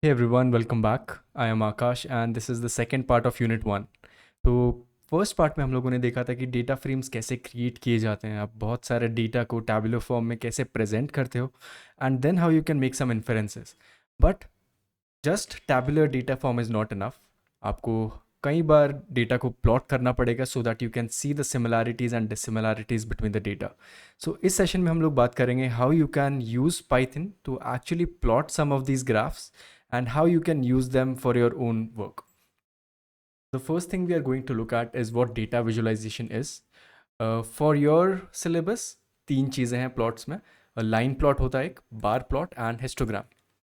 Hey everyone, welcome back. I am Akash and this is the second part of Unit 1. तो first part में हम लोगों ने देखा था कि डेटा फ्रेम्स कैसे क्रिएट किए जाते हैं, आप बहुत सारे डेटा को टैबुलर फॉर्म में कैसे प्रेजेंट करते हो and then how you can make some inferences. But just tabular data form is not enough. आपको कई बार डेटा को प्लॉट करना पड़ेगा so that you can see the similarities and dissimilarities between the data. So इस session में हम लोग बात करेंगे how you can use Python to actually plot some of these graphs and how you can use them for your own work. The first thing we are going to look at is what data visualization is. For your syllabus, तीन चीज़ें हैं plots में. Line plot होता है एक, bar plot and histogram.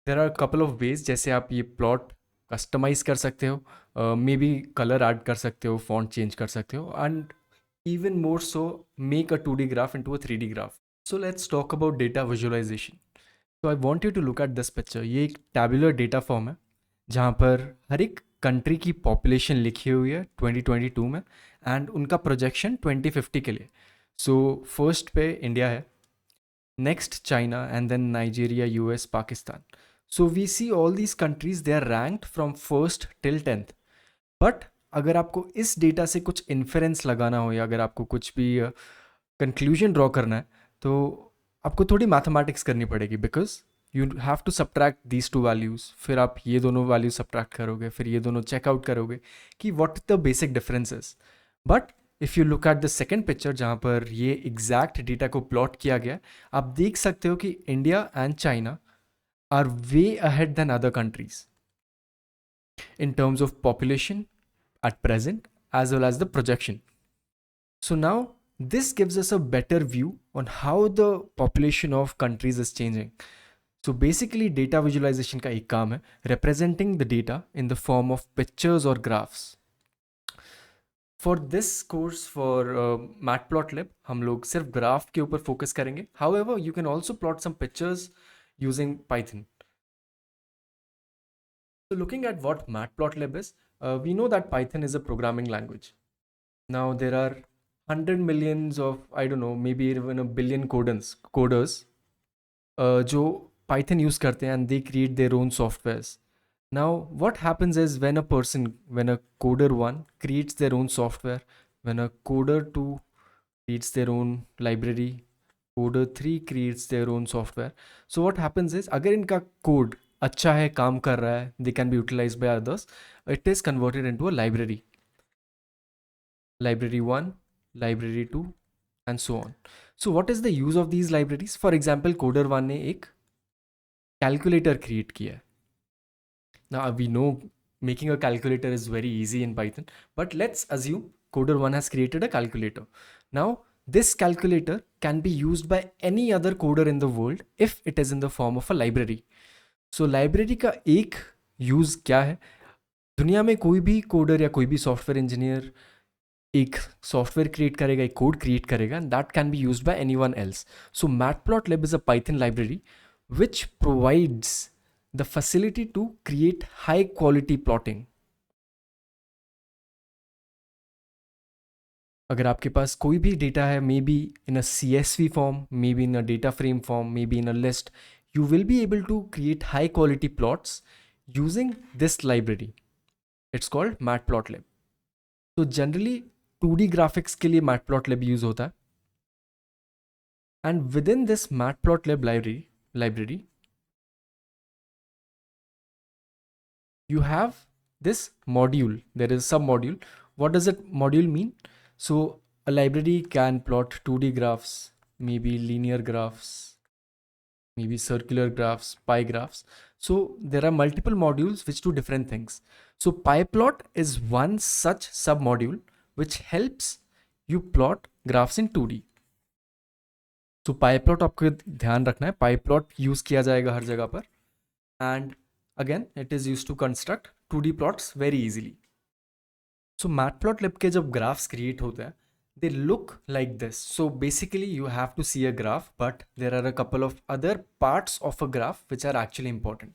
There are couple of ways जैसे आप ये प्लॉट कस्टमाइज कर सकते हो, मे बी कलर ऐड कर सकते हो, फॉन्ट चेंज कर सकते हो and even more so make a 2D graph into a 3D graph. So let's talk about data visualization. तो I want you to look at this picture. ये एक tabular data form है जहाँ पर हर एक कंट्री की पॉपुलेशन लिखी हुई है 2022 में एंड उनका प्रोजेक्शन 2050 के लिए. सो फर्स्ट पे इंडिया है, next China and then Nigeria, US, Pakistan. So we see all these countries, they are ranked from first till 10th. But अगर आपको इस डेटा से कुछ इन्फरेंस लगाना हो या अगर आपको कुछ भी कंक्लूजन ड्रॉ करना है तो आपको थोड़ी मैथमेटिक्स करनी पड़ेगी because you have to subtract these two values. फिर आप ये दोनों वैल्यू सब्ट्रैक्ट करोगे, फिर ये दोनों चेकआउट करोगे कि what the basic differences. But if you look at the second picture जहाँ पर ये एग्जैक्ट डेटा को प्लॉट किया गया, आप देख सकते हो कि India and China are way ahead than other countries in terms of population at present as well as the projection. So now this gives us a better view on how the population of countries is changing. So basically data visualization का एक काम है representing the data in the form of pictures or graphs. For this course for Matplotlib हम लोग सिर्फ graph के ऊपर focus करेंगे. However, you can also plot some pictures using Python. So looking at what Matplotlib is, we know that Python is a programming language. Now there are 100 millions of, I don't know, maybe even a billion coders जो Python use करते हैं and they create their own softwares. Now what happens is when a coder 1 creates their own software, when a coder 2 creates their own library, coder 3 creates their own software. So what happens is अगर इनका code अच्छा है, काम कर रहा है, they can be utilized by others, it is converted into a library. Library 1, library 2 and so on. So what is the use of these libraries? For example, coder 1 ने एक calculator create किया है. Now we know making a calculator is very easy in Python, but let's assume coder 1 has created a calculator. Now this calculator can be used by any other coder in the world if it is in the form of a library. So library का एक use क्या है? दुनिया में कोई भी coder या कोई भी सॉफ्टवेयर इंजीनियर एक सॉफ्टवेयर क्रिएट करेगा, एक कोड क्रिएट करेगा, and that can be used by anyone else. So matplotlib is a Python library which provides the facility to create high quality plotting. अगर आपके पास कोई भी डेटा है, may be in a CSV form, may be in a data frame form, may be in a list, you will be able to create high quality plots using this library. It's called matplotlib. So generally 2D graphics के लिए matplotlib use होता है. And within this matplotlib library, you have this module. There is some module. What does that module mean? So a library can plot 2D graphs, maybe linear graphs, maybe circular graphs, pie graphs. So there are multiple modules which do different things. So pyplot is one such sub module which helps you plot graphs in 2D. तो पाइप्लॉट आपको ध्यान रखना है, पाइप्लॉट use किया जाएगा हर जगह पर, and again it is use to construct 2D plots very easily. So Matplotlib के जब ग्राफ्स क्रिएट होते हैं, they look like this. So basically you have to see a graph, but there are a couple of other parts of a graph which are actually important.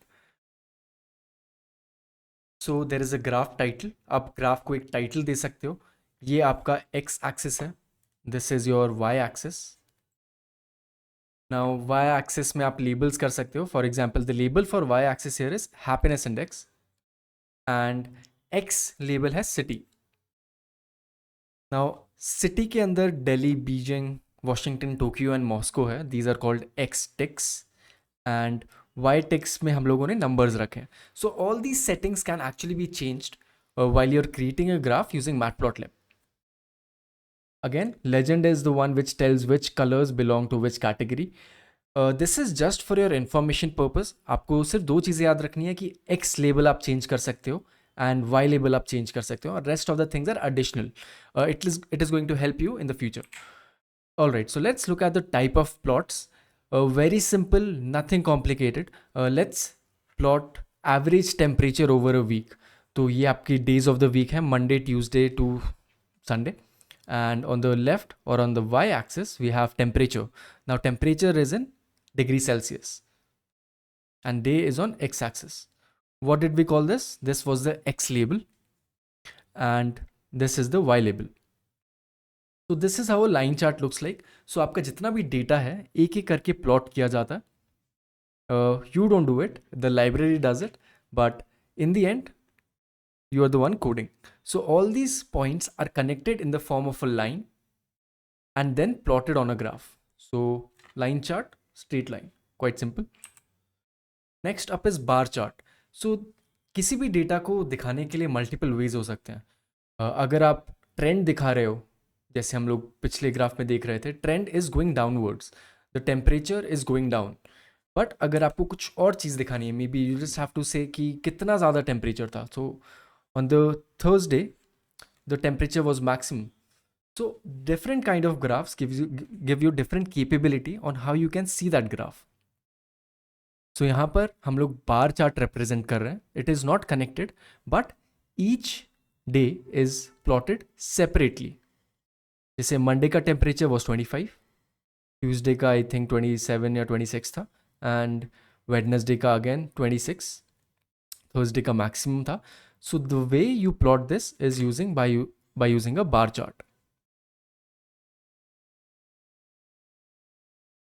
So there is a graph title. आप graph को एक title दे सकते हो. ये आपका x axis है, this is your y axis, now Y axis में आप लेबल्स कर सकते हो. For example the label for Y axis here is happiness index and X label है सिटी. नाउ सिटी के अंदर Delhi, Beijing, Washington, Tokyo and Moscow है. These are called X ticks and Y ticks में हम लोगों ने नंबर्स रखे हैं. So all these settings can actually be changed while you're creating a graph using Matplotlib. Again, legend is the one which tells which colors belong to which category. This is just for your information purpose. आपको सिर्फ दो चीज़ें याद रखनी है कि X label आप change कर सकते हो and Y label आप change कर सकते हो और rest of the things are additional. It is going to help you in the future. Alright, so let's look at the type of plots. Very simple, nothing complicated. Let's plot average temperature over a week. तो ये आपकी days of the week है, Monday, Tuesday to Sunday. And on the left or on the y-axis, we have temperature. Now temperature is in degree Celsius and day is on x-axis. What did we call this? This was the x label and this is the y label. So this is how a line chart looks like. So आपका जितना भी data है एक एक करके plot किया जाता है. You don't do it, the library does it, but in the end you are the one coding. So all these points are connected in the form of a line and then plotted on a graph. So line chart, straight line, quite simple. Next up is bar chart. So किसी भी data को दिखाने के लिए multiple ways हो सकते हैं. अगर आप ट्रेंड दिखा रहे हो, जैसे हम लोग पिछले ग्राफ में देख रहे थे, trend is going downwards, the temperature is going down. But अगर आपको कुछ और चीज़ दिखानी है, may be you just have to say कि कितना ज़्यादा टेम्परेचर था. सो on the Thursday the temperature was maximum. So different kind of graphs give you different capability on how you can see that graph. So यहाँ पर हम लोग bar chart represent कर रहे हैं. It is not connected but each day is plotted separately. जैसे Monday का temperature was 25, Tuesday का आई थिंक 27 या 26 था एंड वेडनेसडे का अगेन 26, थर्सडे का मैक्सिमम था. So the way you plot this is by using a bar chart.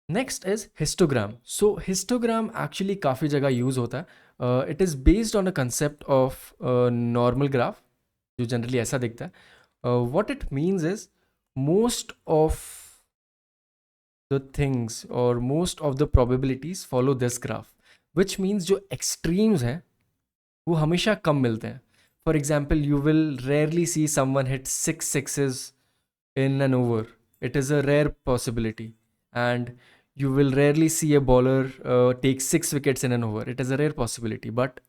Next is histogram. So histogram actually काफ़ी जगह use होता है. It is based on a concept of normal graph जो generally ऐसा दिखता है. What it means is most of the things or most of the probabilities follow this graph, which means जो extremes हैं वो हमेशा कम मिलते हैं. For example you will rarely see someone hit 6 sixes in an over. It is a rare possibility. And you will rarely see a bowler take 6 wickets in an over. It is a rare possibility. But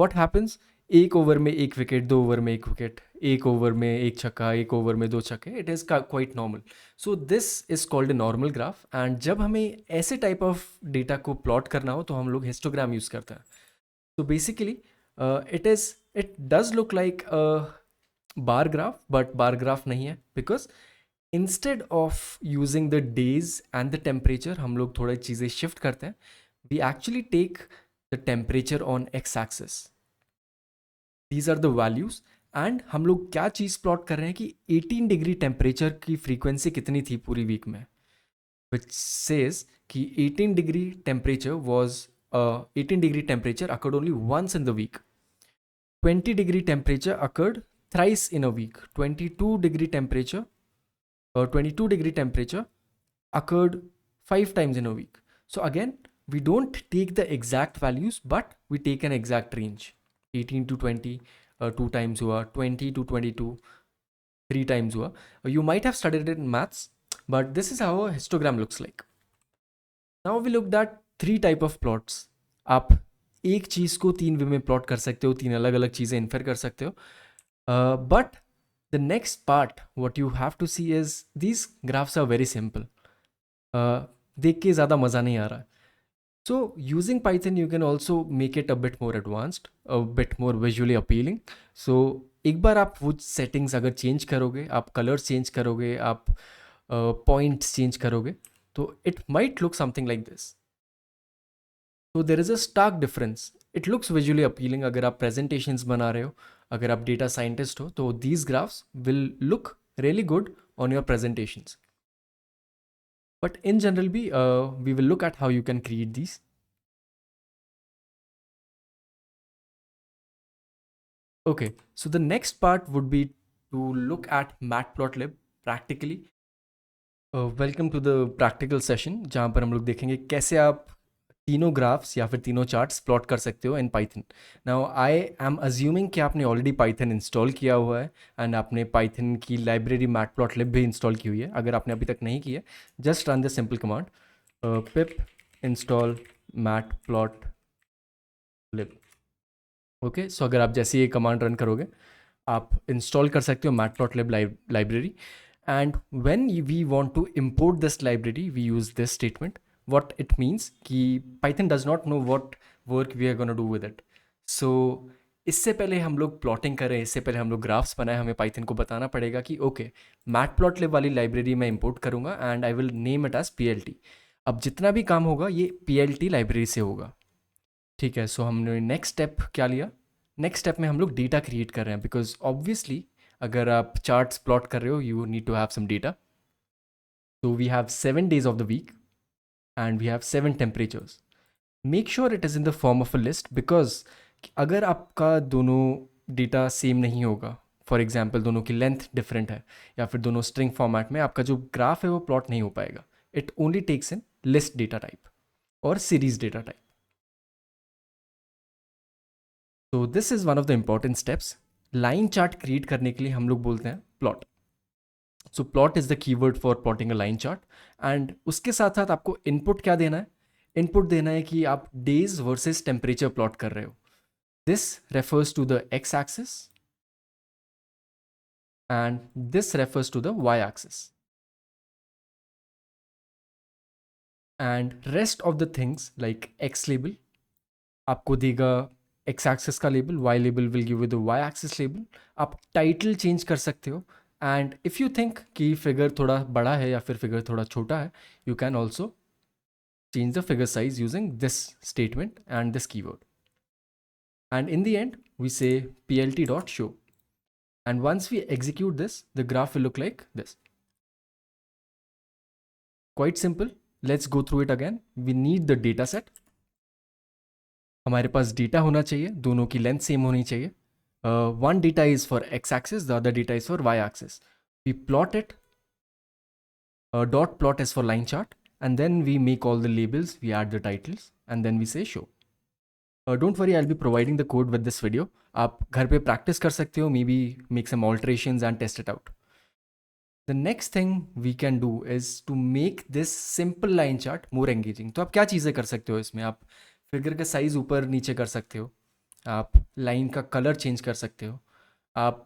what happens? एक over में एक wicket, दो over में एक wicket, एक over में एक छक्का, एक ओवर में दो छक्के. It is quite normal. So this is called a normal graph. And जब हमें ऐसे टाइप ऑफ डेटा को प्लॉट करना हो तो हम लोग हिस्टोग्राम यूज़ करते हैं. तो basically it does look like a bar graph, but bar graph नहीं है because instead of using the days and the temperature हम लोग थोड़ा चीज़ें shift करते हैं. We actually take the temperature on x-axis. These are the values and हम लोग क्या चीज़ प्लॉट कर रहे हैं कि 18 डिग्री टेम्परेचर की फ्रीक्वेंसी कितनी थी पूरी वीक में, which says कि 18 degree temperature was 18 degree temperature occurred only once in the week. 20 degree temperature occurred thrice in a week. 22 degree temperature occurred 5 times in a week. So again, we don't take the exact values, but we take an exact range. 18 to 20 2 times हुआ, 20 to 22 3 times हुआ. You might have studied it in maths, but this is how a histogram looks like. Now we looked at 3 type of plots. आप एक चीज़ को 3 वे में plot कर सकते हो, 3 अलग अलग चीज़ें इन्फर कर सकते हो. But the next part what you have to see is these graphs are very simple. देख के ज़्यादा मज़ा नहीं आ रहा. So using Python you can also make it a bit more advanced, a bit more visually appealing. So एक बार आप वो सेटिंग्स अगर चेंज करोगे, आप कलर्स चेंज करोगे, आप पॉइंट्स चेंज करोगे, तो it might look something like this. So there is a stark difference. It looks visually appealing अगर आप presentations बना रहे हो, अगर आप data scientist हो, तो these graphs will look really good on your presentations. But in general, we will look at how you can create these. Okay, so the next part would be to look at Matplotlib practically. Welcome to the practical session जहाँ पर हम लोग देखेंगे कैसे आप तीनों graphs या फिर तीनों चार्ट्स प्लॉट कर सकते हो in Python. Now I am assuming कि आपने ऑलरेडी पाइथन इंस्टॉल किया हुआ है एंड आपने पाइथन की लाइब्रेरी मैटप्लॉटलिब भी इंस्टॉल की हुई है. अगर आपने अभी तक नहीं की है, just run the simple command pip install matplotlib. Okay, so अगर आप जैसे ये कमांड रन करोगे आप इंस्टॉल कर सकते हो matplotlib library. And when we want to import this library, we use this statement. What it means कि Python does not know what work we are going to do with it. So इससे पहले हम लोग plotting करें, इससे पहले हम लोग ग्राफ्स बनाए, हमें पाइथन को बताना पड़ेगा कि ओके मैटप्लॉटलिब वाली लाइब्रेरी मैं इंपोर्ट करूँगा and I will name it as PLT. अब जितना भी काम होगा ये PLT लाइब्रेरी से होगा. ठीक है, सो हमने नेक्स्ट स्टेप क्या लिया. नेक्स्ट स्टेप में हम लोग डेटा क्रिएट कर रहे हैं बिकॉज ऑब्वियसली अगर आप चार्ट्स प्लॉट कर रहे हो you need to have some data. So we have 7 days of the week and we have 7 temperatures. Make sure it is in the form of a list because अगर आपका दोनों data same नहीं होगा, for example दोनों की length different है या फिर दोनों स्ट्रिंग फॉर्मेट में, आपका जो ग्राफ है वो प्लॉट नहीं हो पाएगा. It only takes in list data type और सीरीज डेटा टाइप. तो this is one of the important steps. Line chart create करने के लिए हम लोग बोलते हैं plot. So plot is the keyword for plotting a line chart. And उसके साथ साथ आपको इनपुट क्या देना है. इनपुट देना है कि आप डेज वर्सेस टेम्परेचर प्लॉट कर रहे हो. This refers to the x axis and this refers to the y axis. And rest of the things like x label आपको देगा एक्स एक्सिस का label, y label will give you the y axis label. आप title change कर सकते हो and if you think कि figure थोड़ा बड़ा है या फिर फिगर थोड़ा छोटा है, you can also change the figure size using this statement and this keyword. And in the end, we say plt.show. And once we execute this, the graph will look like this. Quite simple. Let's go through it again. We need the data set. हमारे पास data होना चाहिए, दोनों की length same होनी चाहिए. One data is for x-axis, the other data is for y-axis. We plot it. Dot plot is for line chart. And then we make all the labels, we add the titles, and then we say show. Don't worry, I'll be providing the code with this video. आप घर पे practice कर सकते हो, maybe make some alterations and test it out. The next thing we can do is to make this simple line chart more engaging. तो आप क्या चीज़ें कर सकते हो इसमें. आप फिगर का साइज़ ऊपर नीचे कर सकते हो, आप लाइन का कलर चेंज कर सकते हो, आप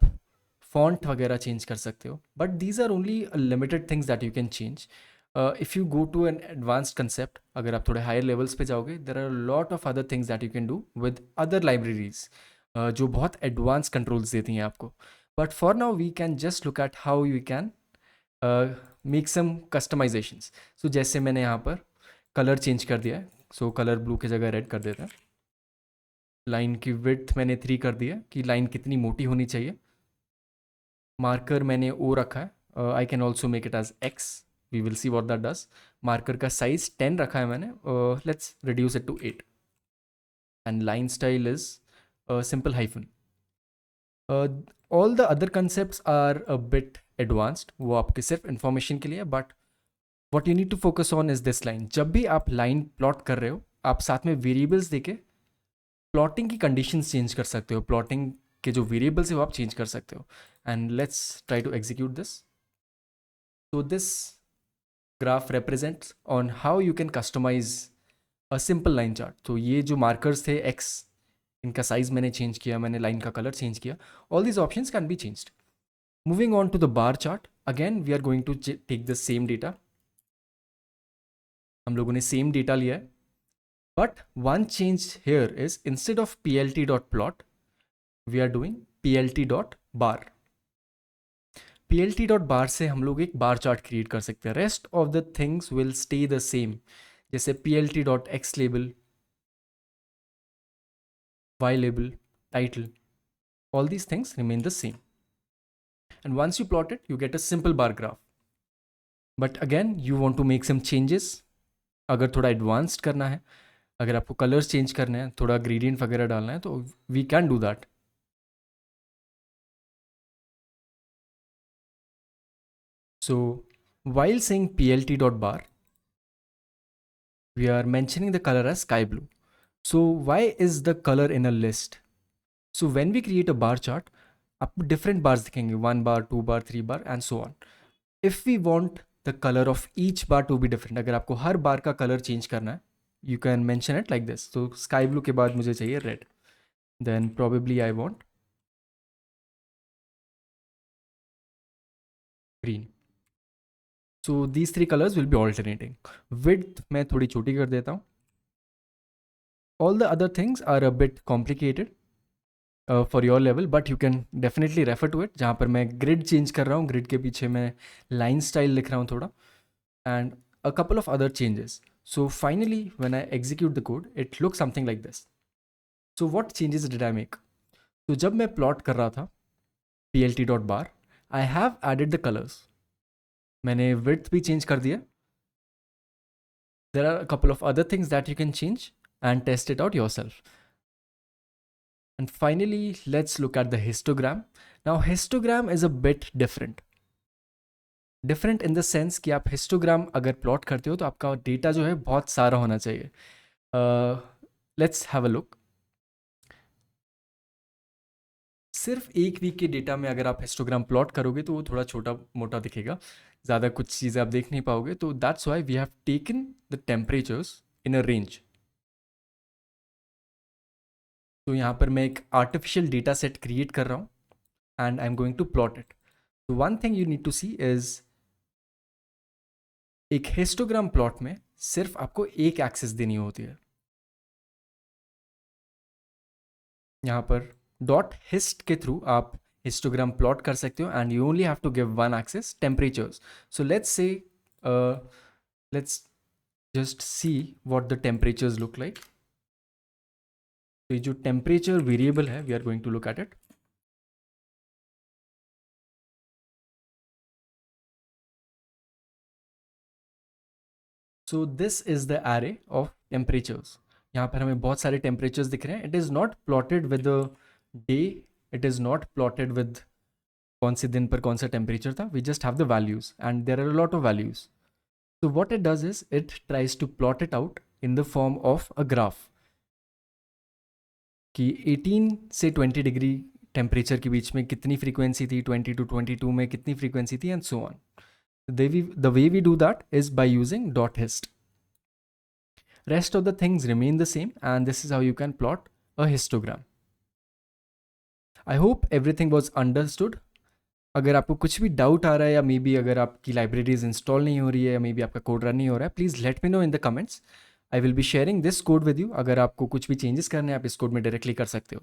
फॉन्ट वगैरह चेंज कर सकते हो. But these are only limited things that you can change. If you go to an advanced concept, अगर आप थोड़े हायर लेवल्स पे जाओगे, there are lot of other things that you can do with other libraries जो बहुत advance controls देती हैं आपको. But for now we can just look at how you can make some customizations. So जैसे मैंने यहाँ पर कलर चेंज कर दिया है, सो कलर ब्लू की जगह रेड कर देता है. लाइन की विड्थ मैंने 3 कर दिया कि लाइन कितनी मोटी होनी चाहिए. मार्कर मैंने ओ रखा है, I can also make it as x. We will see what that does. Marker का साइज 10 रखा है मैंने, let's reduce it to 8. And line style is simple hyphen. All the other concept are a bit advanced, वो आपके सिर्फ information के लिए. But what you need to focus on is this line. जब भी आप लाइन प्लॉट कर रहे हो, आप साथ में वेरिएबल्स देके प्लॉटिंग की कंडीशंस चेंज कर सकते हो. प्लॉटिंग के जो वेरिएबल्स है वो आप चेंज कर सकते हो. And let's try to execute this. So this graph represents on how you can customize a simple line chart. तो ये जो markers थे x, इनका size मैंने change किया, मैंने line का color change किया. All these options can be changed. Moving on to the bar chart. Again, we are going to take the same data. हम लोगों ने same data लिया है. But one change here is instead of plt.plot, we are doing plt.bar. plt.bar से हम लोग एक bar chart create कर सकते हैं. Rest of the things will stay the same, जैसे plt.x label, y label, title, all these things remain the same. And once you plot it, you get a simple bar graph. But again you want to make some changes, अगर थोड़ा advanced करना है, अगर आपको colours change करने हैं, थोड़ा gradient वगैरह डालना है, तो we can do that. So while saying plt.bar, we are mentioning the color as sky blue. So why is the color in a list? So when we create a bar chart, आपको different bars दिखेंगे, 1 bar, 2 bar, 3 bar and so on. If we want the color of each bar to be different, अगर आपको हर बार का color change करना है, you can mention it like this. So sky blue के बाद मुझे चाहिए red. Then probably I want green. So these three colors will be alternating. Width मैं थोड़ी छोटी कर देता हूँ. All the other things are a bit complicated for your level, but you can definitely refer to it. जहाँ पर मैं grid change कर रहा हूँ, grid के पीछे मैं line style लिख रहा हूँ थोड़ा, and a couple of other changes. So finally, when I execute the code, it looks something like this. So what changes did I make? तो जब मैं plot कर रहा था plt.bar, I have added the colors. मैंने width भी change कर दिया. There are a couple of other things that you can change and test it out yourself. And finally, let's look at the histogram. Now, histogram is a bit different. Different in the sense कि आप histogram अगर plot करते हो तो आपका data जो है बहुत सारा होना चाहिए. Let's have a look. सिर्फ एक वीक के डेटा में अगर आप हिस्टोग्राम प्लॉट करोगे तो वो थोड़ा छोटा मोटा दिखेगा, ज़्यादा कुछ चीज़ें आप देख नहीं पाओगे. तो that's why we have taken the temperatures in a range. तो यहाँ पर मैं एक आर्टिफिशियल डेटा सेट क्रिएट कर रहा हूँ and I am going to plot it. तो one thing you need to see is एक हिस्टोग्राम प्लॉट में सिर्फ आपको एक एक्सिस देनी होती है. यहाँ पर डॉट हिस्ट के थ्रू आप हिस्टोग्राम प्लॉट कर सकते हो and you only have to give one axis temperatures. So let's just see what the temperatures look like. तो ये जो टेम्परेचर वेरिएबल है, we are going to look at it. So this is the array of temperatures. यहाँ पर हमें बहुत सारे temperatures दिख रहे हैं. It is not plotted with day, it is not plotted with कौन से दिन पर कौन सा टेम्परेचर था. We just have the values and there are a lot of values. So what it does is it tries to plot it out in the form of a graph कि 18 से 20 degree temperature के बीच में कितनी frequency थी, 20 to 22 में कितनी frequency थी and so on. The way we do that is by using dot hist. Rest of the things remain the same and this is how you can plot a histogram. I hope everything was understood. अगर आपको कुछ भी doubt आ रहा है या may be अगर आपकी libraries install नहीं हो रही है या मे बी आपका कोड रन नहीं हो रहा है, please let me know in the comments. I will be sharing this code with you. अगर आपको कुछ भी चेंजेस करने हैं आप इस कोड में डायरेक्टली कर सकते हो.